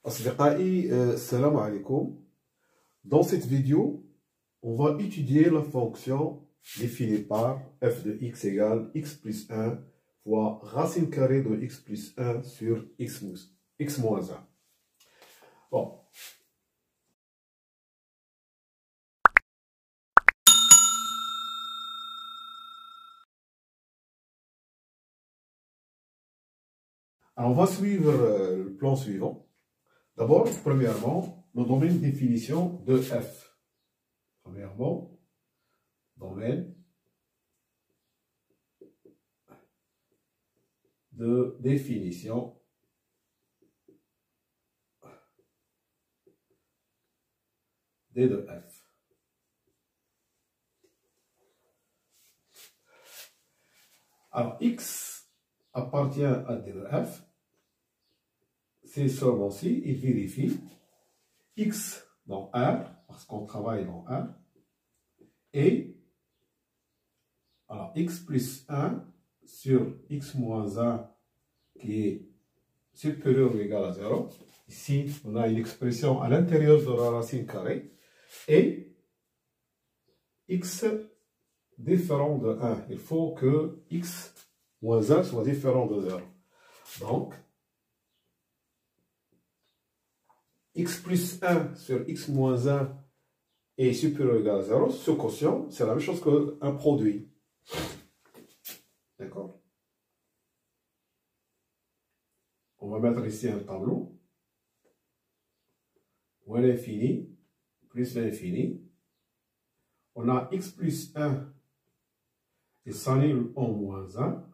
Salam alaikum. Dans cette vidéo, on va étudier la fonction définie par f de x égale x plus 1 fois racine carrée de x plus 1 sur x moins 1. Bon. Alors, on va suivre le plan suivant. D'abord, premièrement, nous donnons une définition de f. Premièrement, domaine de définition d de f. Alors, x appartient à d de f. C'est seulement si il vérifie x dans R, parce qu'on travaille dans R, et alors x plus 1 sur x moins 1 qui est supérieur ou égal à 0. Ici, on a une expression à l'intérieur de la racine carrée, et x différent de 1. Il faut que x moins 1 soit différent de 0. Donc, x plus 1 sur x moins 1 est supérieur ou égal à 0. Ce quotient, c'est la même chose qu'un produit. D'accord? On va mettre ici un tableau. Moins l'infini plus l'infini. On a x plus 1 et s'annule en moins 1.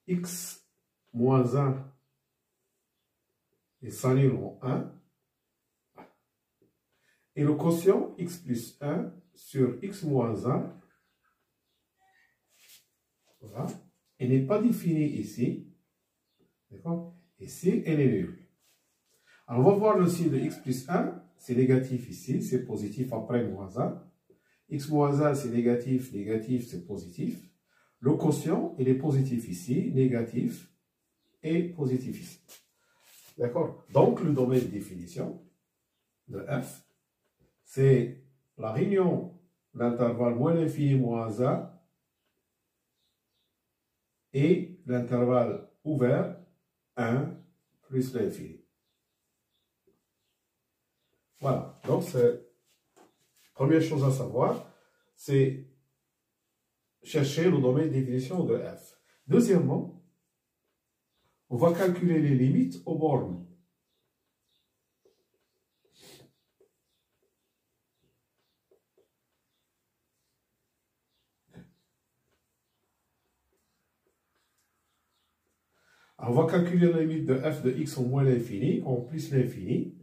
X moins 1 et s'annule en 1. Et le quotient x plus 1 sur x moins 1, voilà, il n'est pas défini ici. D'accord? Ici, elle est nulle. Alors, on va voir le signe de x plus 1, c'est négatif ici, c'est positif après moins 1. X moins 1, c'est négatif, négatif, c'est positif. Le quotient, il est positif ici, négatif et positif ici. D'accord? Donc, le domaine de définition de f, c'est la réunion d'intervalle moins l'infini moins 1 et l'intervalle ouvert 1 plus l'infini. Voilà. Donc, c'est première chose à savoir, c'est chercher le domaine de définition de f. Deuxièmement, on va calculer les limites aux bornes. On va calculer la limite de f de x en moins l'infini, en plus l'infini.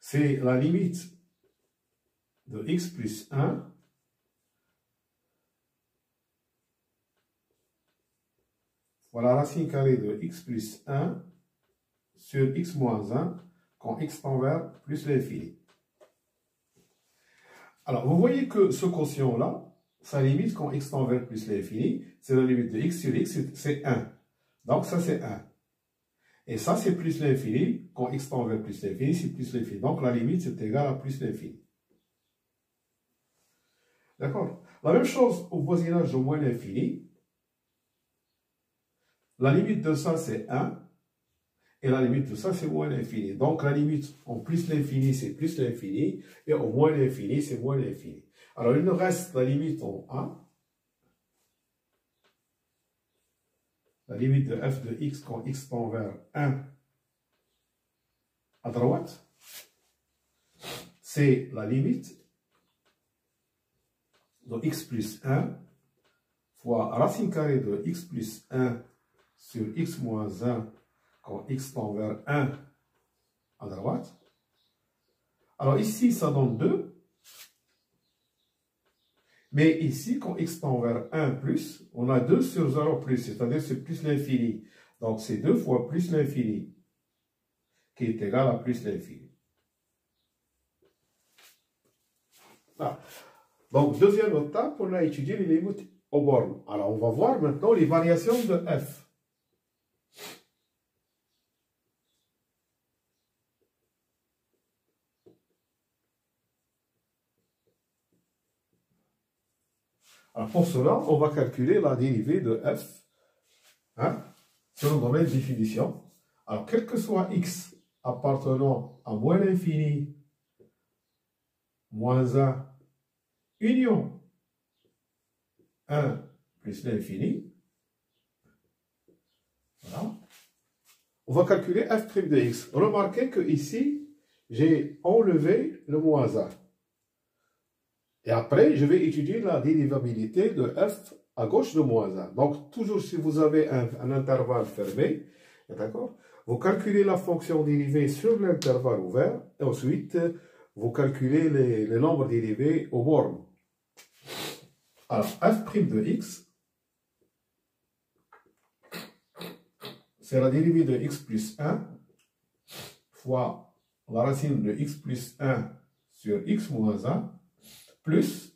C'est la limite de x plus 1 voilà la racine carrée de x plus 1 sur x moins 1 quand x tend vers plus l'infini. Alors, vous voyez que ce quotient-là, sa limite quand x tend vers plus l'infini, c'est la limite de x sur x, c'est 1. Donc, ça, c'est 1. Et ça, c'est plus l'infini. Quand x tend vers plus l'infini, c'est plus l'infini. Donc, la limite, c'est égal à plus l'infini. D'accord? La même chose au voisinage de moins l'infini. La limite de ça, c'est 1. Et la limite de ça, c'est moins l'infini. Donc, la limite en plus l'infini, c'est plus l'infini. Et en moins l'infini, c'est moins l'infini. Alors, il nous reste la limite en 1. La limite de f de x quand x tend vers 1 à droite. C'est la limite de x plus 1 fois racine carrée de x plus 1 sur x moins 1 quand x tend vers 1 à droite. Alors ici, ça donne 2. Mais ici, quand x tend vers 1 plus, on a 2 sur 0 plus, c'est-à-dire c'est plus l'infini. Donc c'est 2 fois plus l'infini, qui est égal à plus l'infini. Voilà. Donc, deuxième étape, on a étudié les limites aux bornes. Alors, on va voir maintenant les variations de f. Alors, pour cela, on va calculer la dérivée de f sur le domaine de définition. Alors, quel que soit x appartenant à moins l'infini, moins 1, union 1 plus l'infini, voilà. On va calculer f' de x. Remarquez que ici, j'ai enlevé le moins 1. Et après, je vais étudier la dérivabilité de f à gauche de moins 1. Donc, toujours si vous avez un intervalle fermé, d'accord, vous calculez la fonction dérivée sur l'intervalle ouvert, et ensuite, vous calculez les nombres dérivés aux bornes. Alors, f' de x, c'est la dérivée de x plus 1 fois la racine de x plus 1 sur x moins 1 plus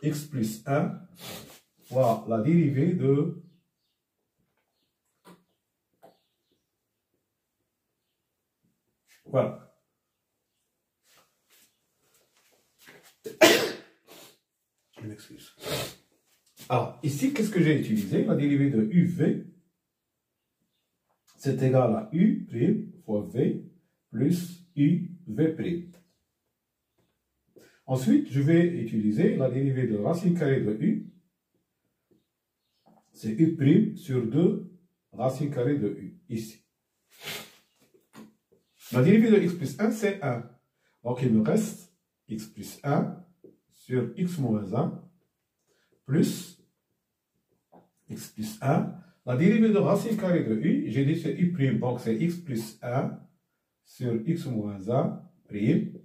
x plus 1 fois la dérivée de voilà. Je m'excuse. Alors, ici, qu'est-ce que j'ai utilisé? La dérivée de uv, c'est égal à u' fois v plus uv'. Ensuite, je vais utiliser la dérivée de racine carrée de u. C'est u' sur 2 racine carrée de u, ici. La dérivée de x plus 1, c'est 1. Donc, il me reste x plus 1 sur x moins 1 plus x plus 1. La dérivée de racine carrée de u, j'ai dit c'est u', donc c'est x plus 1 sur x moins 1 prime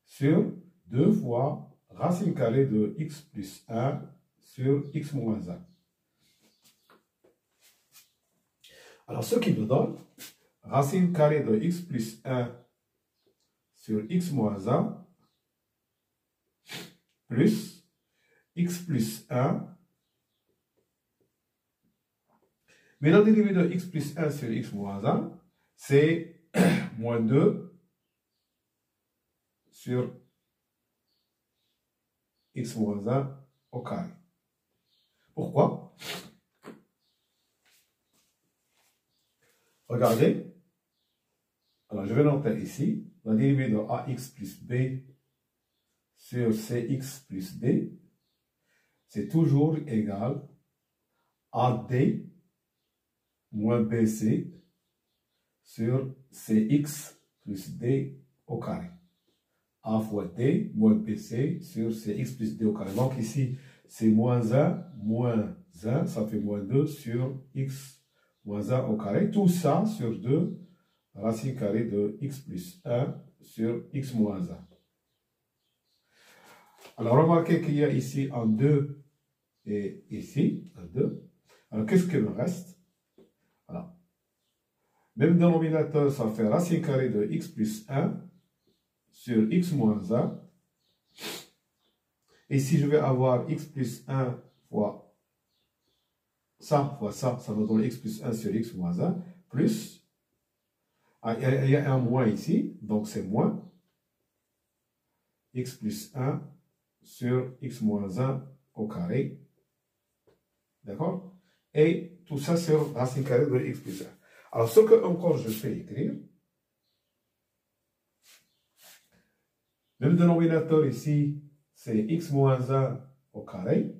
sur 2 fois racine carrée de x plus 1 sur x moins 1. Alors, ce qui me donne racine carrée de x plus 1 sur x moins 1 plus x plus 1. Mais la dérivée de x plus 1 sur x moins 1, c'est moins 2 sur x moins 1 au carré. Pourquoi? Regardez. Alors, je vais noter ici la dérivée de ax plus b sur cx plus d, c'est toujours égal à d moins bc sur cx plus d au carré. A fois d moins bc sur cx plus d au carré. Donc ici, c'est moins 1, ça fait moins 2 sur x moins 1 au carré. Tout ça sur 2 racine carrée de x plus 1 sur x moins 1. Alors, remarquez qu'il y a ici un 2 et ici un 2. Alors, qu'est-ce qu'il me reste? Voilà. Même dénominateur, ça fait racine carrée de x plus 1 sur x moins 1. Et si je vais avoir x plus 1 fois ça, ça me donne x plus 1 sur x moins 1, plus, il y a un moins ici, donc c'est moins x plus 1 sur x moins 1 au carré. D'accord? Et tout ça sur racine carrée de x plus 1. Alors, ce que encore je fais écrire, le dénominateur ici, c'est x moins 1 au carré.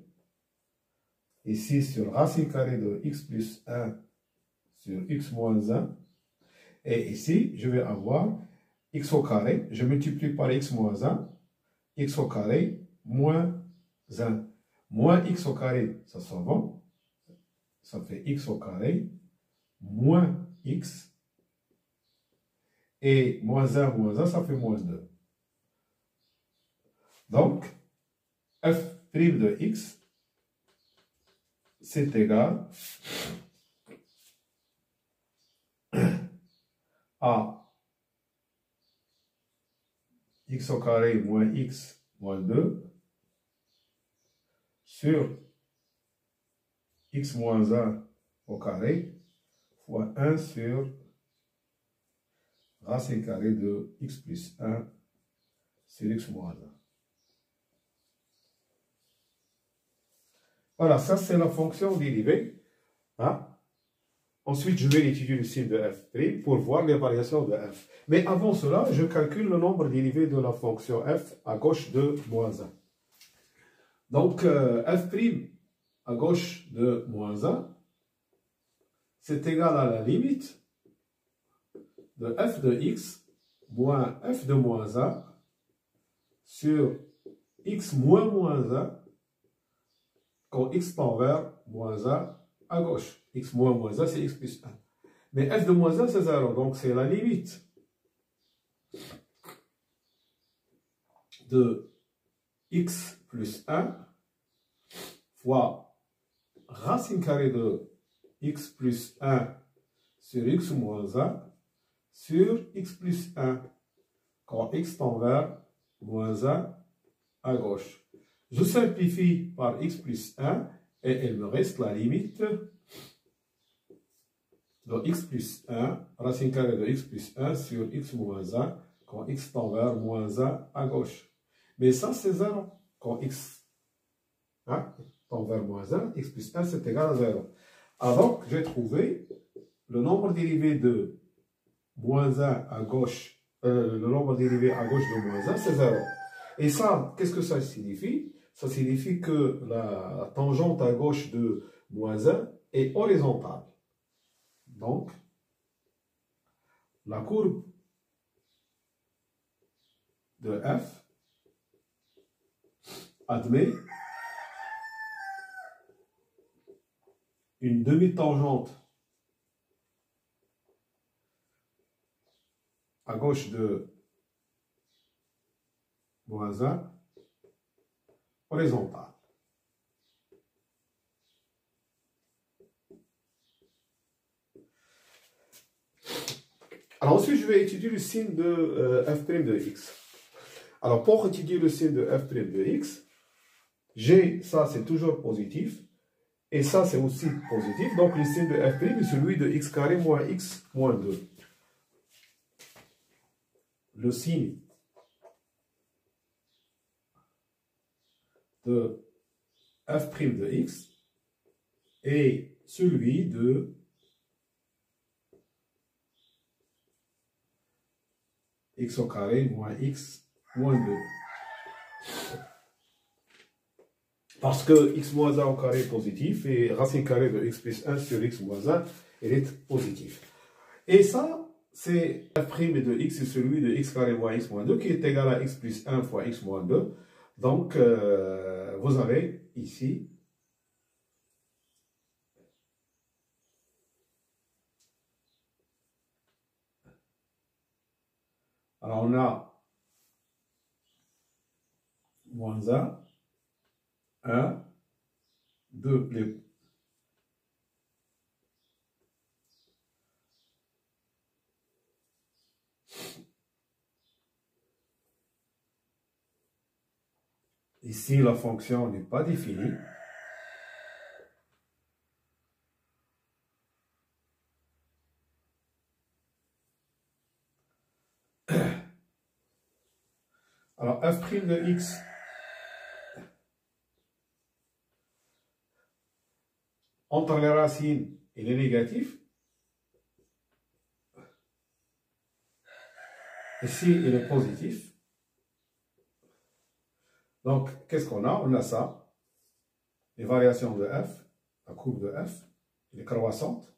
Ici, sur racine carrée de x plus 1 sur x moins 1. Et ici, je vais avoir x au carré. Je multiplie par x moins 1. X au carré moins 1. Moins x au carré, ça s'en va. Ça fait x au carré moins x. Et moins 1, ça fait moins 2. Donc, f' de x, c'est égal à x au carré moins x moins 2 sur x moins 1 au carré fois 1 sur racine carrée de x plus 1 sur x moins 1. Voilà, ça c'est la fonction dérivée. Hein? Ensuite, je vais étudier le signe de f' pour voir les variations de f. Mais avant cela, je calcule le nombre dérivé de la fonction f à gauche de moins 1. Donc, f' à gauche de moins 1, c'est égal à la limite de f de x moins f de moins 1 sur x moins moins 1 quand x tend vers moins 1 à gauche. X moins moins 1, c'est x plus 1. Mais f de moins 1, c'est 0. Donc, c'est la limite de x plus 1 fois racine carrée de x plus 1 sur x moins 1 sur x plus 1 quand x tend vers moins 1 à gauche. Je simplifie par x plus 1 et il me reste la limite de x plus 1, racine carrée de x plus 1 sur x moins 1 quand x tend vers moins 1 à gauche. Mais ça, c'est 0. Quand x tend vers moins 1, x plus 1, c'est égal à 0. Alors, j'ai trouvé le nombre dérivé de moins 1 à gauche, le nombre dérivé à gauche de moins 1, c'est 0. Et ça, qu'est-ce que ça signifie? Ça signifie que la tangente à gauche de moins 1 est horizontale. Donc, la courbe de f admet une demi-tangente à gauche de moins 1 horizontale. Alors ensuite, je vais étudier le signe de f' de x. Alors pour étudier le signe de f' de x, j'ai, ça c'est toujours positif, et ça c'est aussi positif, donc le signe de f' est celui de x carré moins x moins 2. Le signe de f' de x est celui de x au carré moins x moins 2. Parce que x moins 1 au carré est positif et racine carrée de x plus 1 sur x moins 1, elle est positive. Et ça, c'est f' de x, c'est celui de x carré moins x moins 2 qui est égal à x plus 1 fois x moins 2. Donc, vous avez ici alors on a moins 1, 2, ici la fonction n'est pas définie. Alors f' de x entre les racines il est négatif. Ici il est positif. Donc qu'est-ce qu'on a? On a ça, les variations de f, la courbe de f, elle est croissante.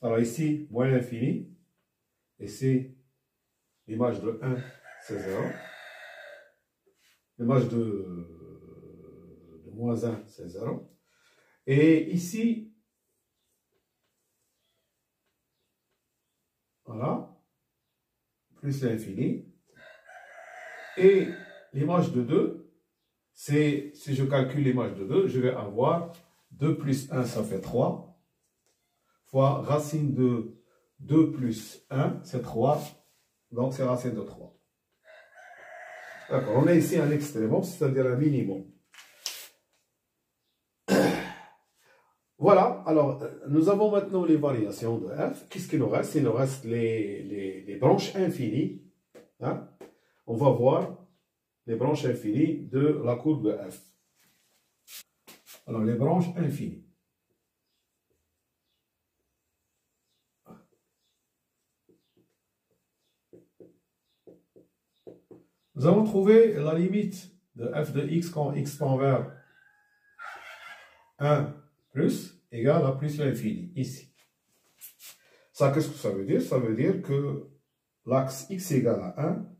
Alors ici, moins l'infini, ici l'image de 1, c'est 0. L'image de moins 1, c'est 0. Et ici, voilà, plus l'infini. Et l'image de 2, c'est, si je calcule l'image de 2, je vais avoir 2 plus 1, ça fait 3, fois racine de 2 plus 1, c'est 3, donc c'est racine de 3. D'accord, on est ici un extrémum, c'est-à-dire un minimum. Voilà, alors nous avons maintenant les variations de f. Qu'est-ce qu'il nous reste? Il nous reste les branches infinies. Hein? On va voir les branches infinies de la courbe de f. Alors, les branches infinies. Nous allons trouver la limite de f de x quand x tend vers 1 plus égale à plus l'infini, ici. Ça, qu'est-ce que ça veut dire? Ça veut dire que l'axe x égale à 1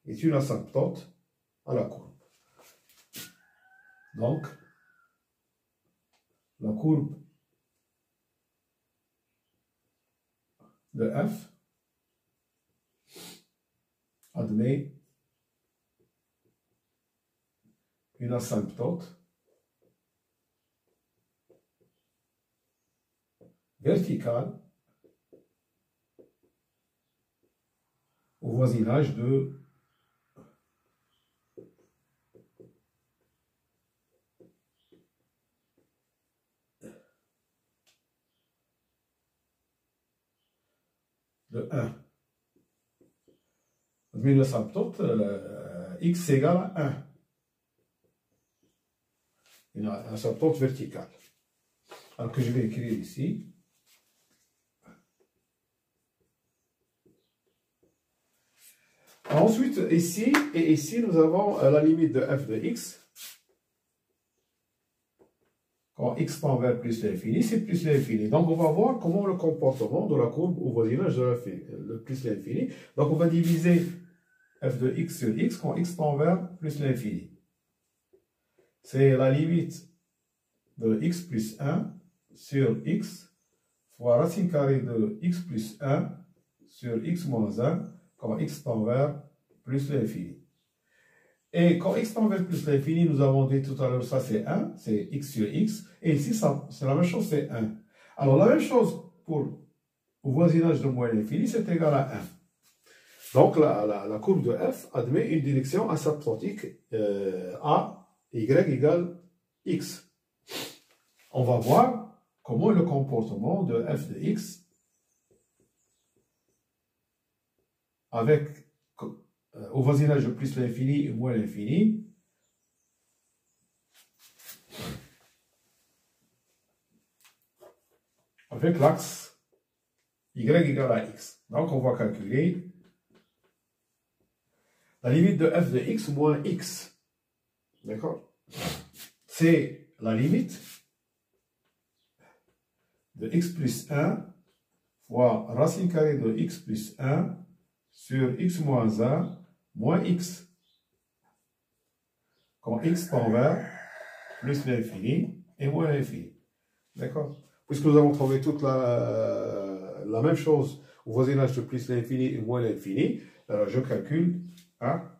est une asymptote à la courbe. Donc, la courbe de f admet une asymptote verticale au voisinage de de 1. Admet une asymptote x égale à 1. Une asymptote verticale. Alors que je vais écrire ici. Ensuite, ici et ici, nous avons la limite de f de x. Quand x tend vers plus l'infini, c'est plus l'infini. Donc, on va voir comment le comportement de la courbe au voisinage de le plus l'infini. Donc, on va diviser f de x sur x quand x tend vers plus l'infini. C'est la limite de x plus 1 sur x fois racine carrée de x plus 1 sur x moins 1 quand x tend vers plus l'infini. Et quand x tend vers plus l'infini, nous avons dit tout à l'heure, ça c'est 1, c'est x sur x. Et ici, c'est la même chose, c'est 1. Alors, la même chose pour au voisinage de moins l'infini, c'est égal à 1. Donc, la courbe de f admet une direction asymptotique à y égale x. On va voir comment le comportement de f de x avec au voisinage de plus l'infini et moins l'infini avec l'axe y égale à x. Donc, on va calculer la limite de f de x moins x. D'accord? C'est la limite de x plus 1 fois racine carrée de x plus 1 sur x moins 1 moins x. Quand x tend vers plus l'infini et moins l'infini. D'accord? Puisque nous avons trouvé toute la même chose au voisinage de plus l'infini et moins l'infini, je calcule, hein,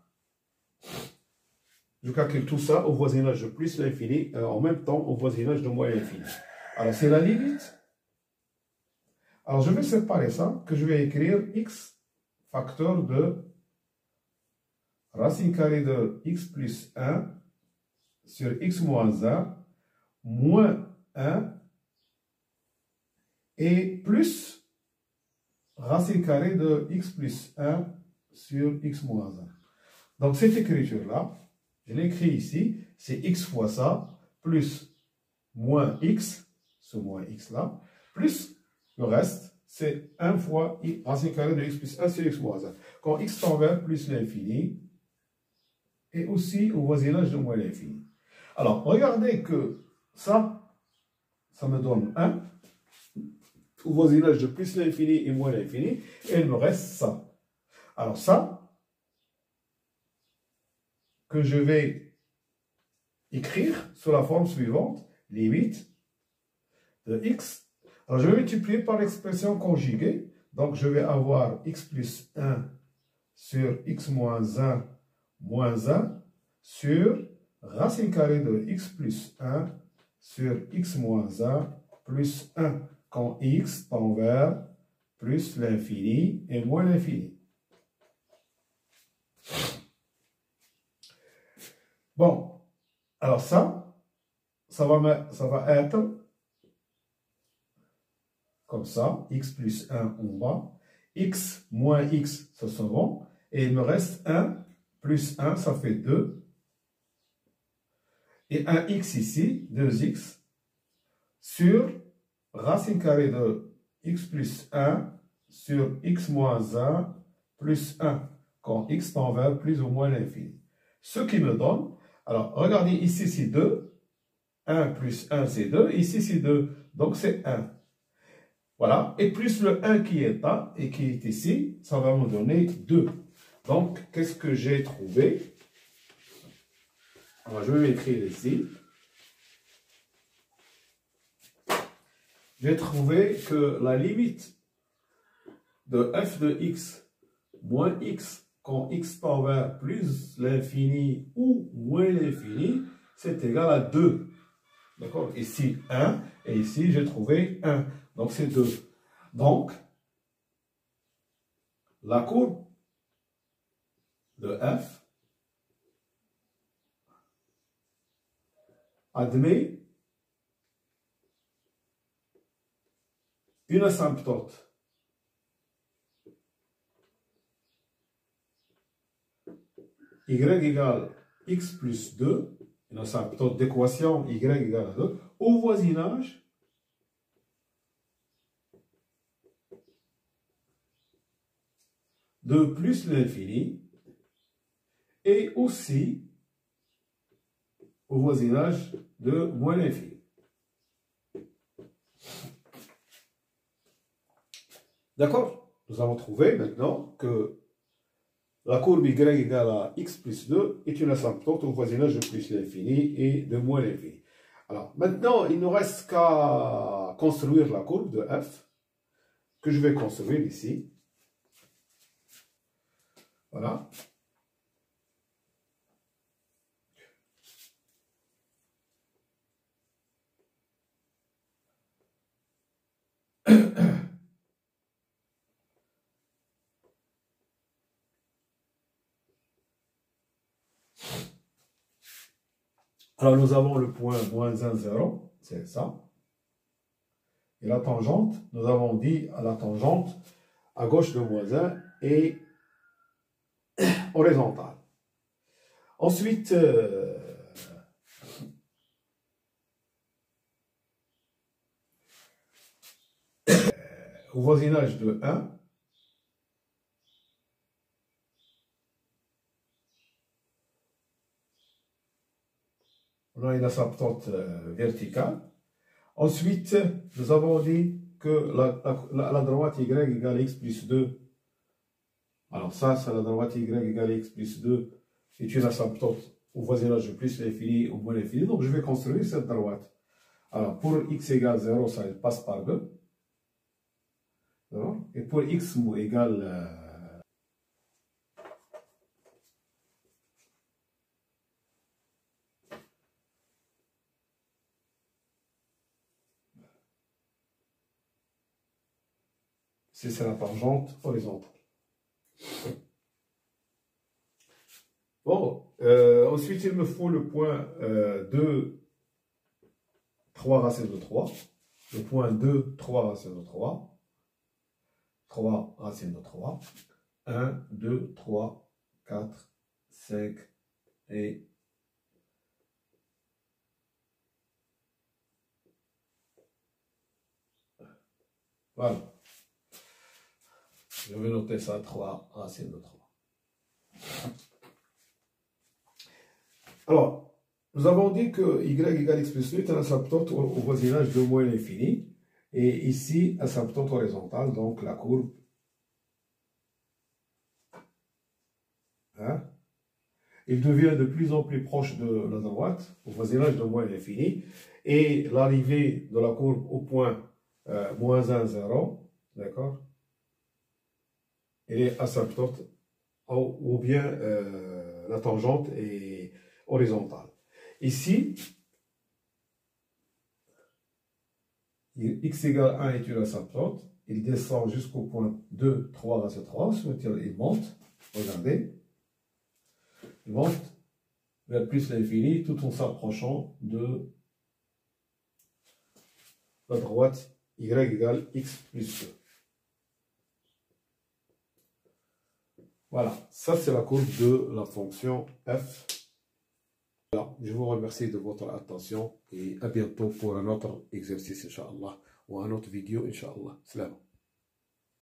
je calcule tout ça au voisinage de plus l'infini, en même temps au voisinage de moins l'infini. Alors, c'est la limite. Alors, je vais séparer ça, que je vais écrire x facteur de racine carrée de x plus 1 sur x moins 1 moins 1 et plus racine carrée de x plus 1 sur x moins 1. Donc, cette écriture-là, je l'écris ici, c'est x fois ça, plus moins x, ce moins x là, plus le reste, c'est 1 fois racine carrée de x plus 1 sur x moins 1. Quand x tend vers plus l'infini, et aussi au voisinage de moins l'infini. Alors, regardez que ça me donne 1, au voisinage de plus l'infini et moins l'infini, et il me reste ça. Alors ça, que je vais écrire sous la forme suivante, limite de x. Alors je vais multiplier par l'expression conjuguée, donc je vais avoir x plus 1 sur x moins 1 moins 1 sur racine carrée de x plus 1 sur x moins 1 plus 1 quand x tend vers plus l'infini et moins l'infini. Bon, alors ça va être comme ça, x plus 1 en bas, x moins x, ça se vend, et il me reste 1 plus 1, ça fait 2, et un x ici, 2x, sur racine carrée de x plus 1 sur x moins 1 plus 1, quand x tend vers plus ou moins l'infini. Ce qui me donne, alors regardez ici c'est 2, 1 plus 1 c'est 2, ici c'est 2, donc c'est 1. Voilà, et plus le 1 qui est là et qui est ici, ça va me donner 2. Donc, qu'est-ce que j'ai trouvé? Alors, je vais m'écrire ici. J'ai trouvé que la limite de f de x moins x quand x tend vers plus l'infini ou moins l'infini, c'est égal à 2. D'accord? Ici 1 et ici j'ai trouvé 1. Donc c'est 2. Donc, la courbe de f admet une asymptote y égale x plus 2, une asymptote d'équation y égale à 2, au voisinage de plus l'infini et aussi au voisinage de moins l'infini. D'accord? Nous avons trouvé maintenant que la courbe y égale à x plus 2 est une asymptote au voisinage de plus l'infini et de moins l'infini. Alors, maintenant, il ne nous reste qu'à construire la courbe de f, que je vais construire ici. Voilà. Alors, nous avons le point moins 1, 0, c'est ça. Et la tangente, nous avons dit à la tangente, à gauche de moins 1 est horizontale. Ensuite, au voisinage de 1, on a une asymptote verticale. Ensuite, nous avons dit que la droite y égale x plus 2. Alors ça, c'est la droite y égale x plus 2 est une asymptote au voisinage de plus l'infini ou moins l'infini. Donc, je vais construire cette droite. Alors, pour x égale 0, ça passe par 2. Et pour x égale... c'est la tangente horizontale. Bon, ensuite, il me faut le point 2, 3 racine de 3. Le point 2, 3 racine de 3. 3 racine de 3. 1, 2, 3, 4, 5 et... Voilà. Je vais noter ça, 3 racines de 3. Alors, nous avons dit que y égale x plus 8 est une asymptote au voisinage de moins l'infini. Et ici, asymptote horizontale, donc la courbe. Hein, il devient de plus en plus proche de la droite, au voisinage de moins l'infini. Et l'arrivée de la courbe au point moins 1, 0, d'accord, elle est asymptote, ou bien la tangente est horizontale. Ici, x égale 1 est une asymptote, il descend jusqu'au point 2, 3 racine 3, ensuite il monte, regardez, il monte vers plus l'infini, tout en s'approchant de la droite y égale x plus 2. Voilà, ça c'est la courbe de la fonction f. Voilà, je vous remercie de votre attention et à bientôt pour un autre exercice, Inch'Allah, ou un autre vidéo, Inch'Allah. Salam.